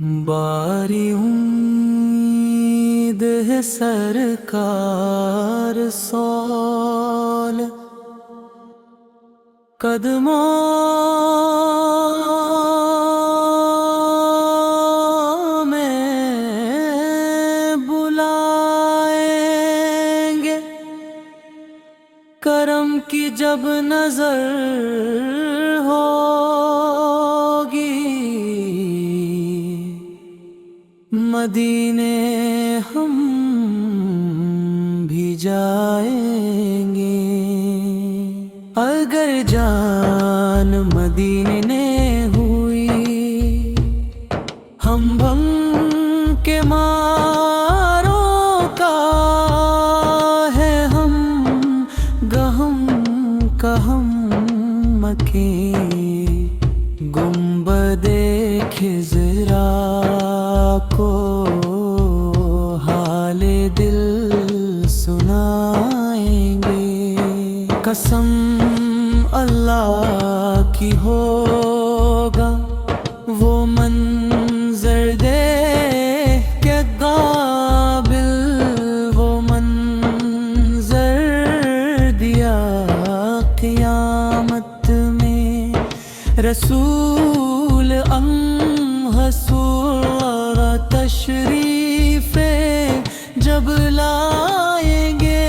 باری امید ہے سرکار سول قدموں میں بلائیں گے، کرم کی جب نظر ہوگی مدینے ہم بھی جائیں گے۔ اگر جان مدینے ہوئی ہم بھم کے ماروں کا ہے، ہم گہم کہم مکیں گنبد خضرا کو حال دل سنائیں گے۔ قسم اللہ کی ہوگا وہ منظر دیکھ کے قابل، وہ منظر دیا قیامت میں رسول حصول تشریف جب لائیں گے۔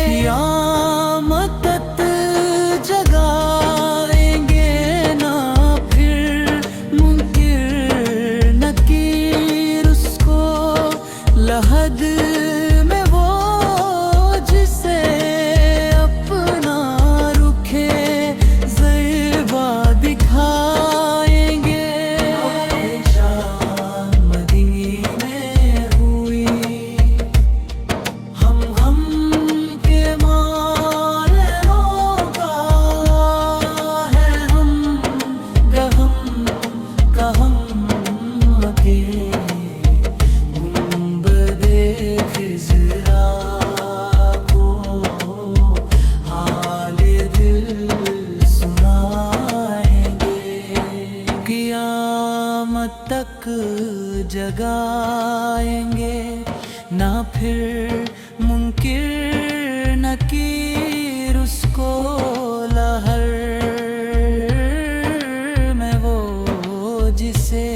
قیامت جگائیں گے، نہ پھر منکر نکیر اس کو لحد میں، وہ جسے اپنا رکھے زیبا دکھائیں گے۔ جان مدینے ہوئی ہم غم کے ماروں کا ہے، ہم گہم کہم کے گنبد خضرا کو حال دل سنائیں گے۔ قیامت تک جگائیں گے، نہ پھر منکر نکیر اس کو لہر میں، وہ جسے